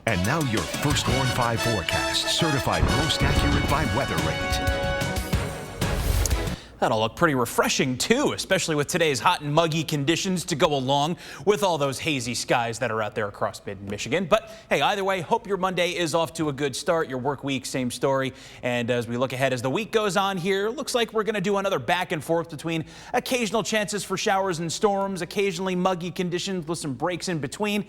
And now your first Warn 5 forecast, certified most accurate by Weather Rate. That'll look pretty refreshing too, especially with today's hot and muggy conditions to go along with all those hazy skies that are out there across mid-Michigan. But hey, either way, hope your Monday is off to a good start. Your work week, same story. And as we look ahead as the week goes on here, looks like we're going to do another back and forth between occasional chances for showers and storms, occasionally muggy conditions with some breaks in between.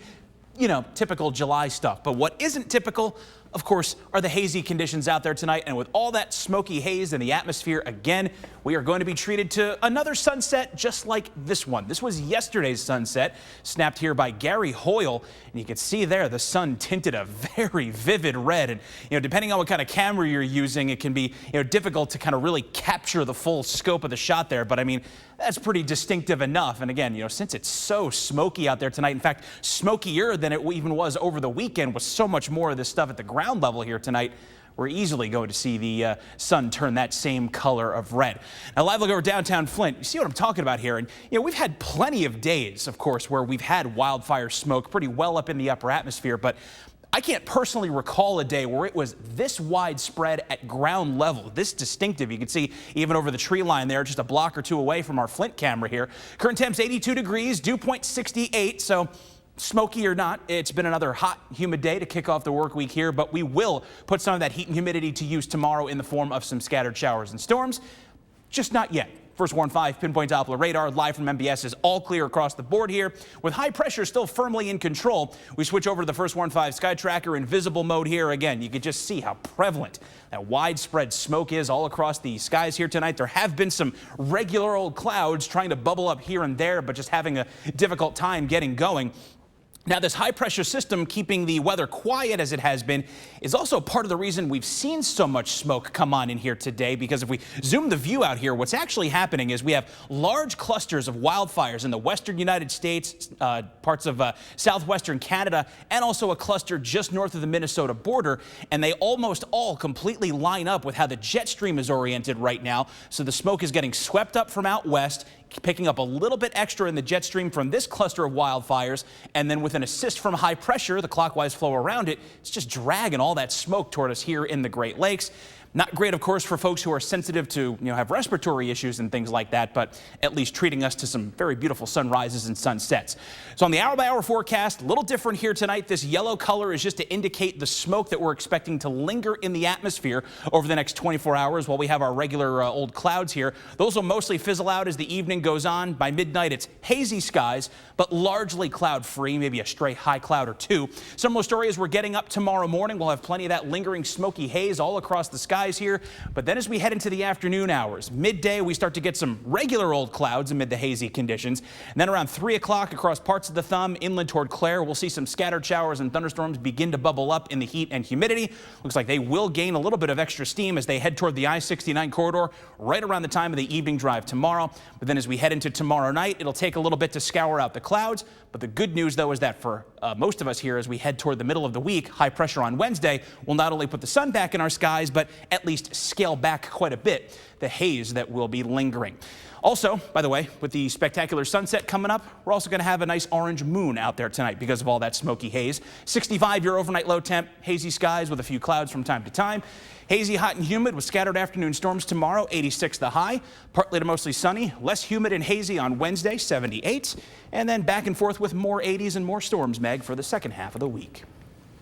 You know, typical July stuff. But what isn't typical, of course, are the hazy conditions out there tonight. And with all that smoky haze in the atmosphere, again, we are going to be treated to another sunset just like this one. This was yesterday's sunset, snapped here by Gary Hoyle. And you can see there the sun tinted a very vivid red. And, depending on what kind of camera you're using, it can be, difficult to kind of really capture the full scope of the shot there. But I mean, that's pretty distinctive enough. And again, since it's so smoky out there tonight, in fact, smokier than it even was over the weekend, with so much more of this stuff at the ground level here tonight, we're easily going to see the sun turn that same color of red. Now, live look over downtown Flint. You see what I'm talking about here. And, we've had plenty of days, of course, where we've had wildfire smoke pretty well up in the upper atmosphere. But I can't personally recall a day where it was this widespread at ground level, this distinctive. You can see even over the tree line there, just a block or two away from our Flint camera here. Current temps 82 degrees, dew point 68. So smoky or not, it's been another hot, humid day to kick off the work week here, but we will put some of that heat and humidity to use tomorrow in the form of some scattered showers and storms. Just not yet. First Warn 5 pinpoint Doppler radar live from MBS is all clear across the board here. With high pressure still firmly in control, we switch over to the First Warn 5 sky tracker in visible mode here. Again, you can just see how prevalent that widespread smoke is all across the skies here tonight. There have been some regular old clouds trying to bubble up here and there, but just having a difficult time getting going. Now, this high-pressure system keeping the weather quiet as it has been is also part of the reason we've seen so much smoke come on in here today, because if we zoom the view out here, what's actually happening is we have large clusters of wildfires in the western United States, parts of southwestern Canada, and also a cluster just north of the Minnesota border, and they almost all completely line up with how the jet stream is oriented right now. So the smoke is getting swept up from out west, picking up a little bit extra in the jet stream from this cluster of wildfires, and then with an assist from high pressure, the clockwise flow around it, it's just dragging all that smoke toward us here in the Great Lakes. Not great, of course, for folks who are sensitive to, have respiratory issues and things like that, but at least treating us to some very beautiful sunrises and sunsets. So on the hour-by-hour forecast, a little different here tonight. This yellow color is just to indicate the smoke that we're expecting to linger in the atmosphere over the next 24 hours while we have our regular old clouds here. Those will mostly fizzle out as the evening goes on. By midnight, it's hazy skies, but largely cloud-free, maybe a stray high cloud or two. Similar story as we're getting up tomorrow morning. We'll have plenty of that lingering smoky haze all across the sky here. But then as we head into the afternoon hours, midday, we start to get some regular old clouds amid the hazy conditions. And then around 3 o'clock across parts of the thumb inland toward Clare, we'll see some scattered showers and thunderstorms begin to bubble up in the heat and humidity. Looks like they will gain a little bit of extra steam as they head toward the I-69 corridor right around the time of the evening drive tomorrow. But then as we head into tomorrow night, it'll take a little bit to scour out the clouds. But the good news, though, is that for most of us here, as we head toward the middle of the week, high pressure on Wednesday will not only put the sun back in our skies, but at least scale back quite a bit the haze that will be lingering. Also, by the way, with the spectacular sunset coming up, we're also going to have a nice orange moon out there tonight because of all that smoky haze. 65 your overnight low temp, hazy skies with a few clouds from time to time. Hazy, hot, and humid with scattered afternoon storms tomorrow, 86 the high. Partly to mostly sunny, less humid and hazy on Wednesday, 78. And then back and forth with more 80s and more storms, Meg, for the second half of the week.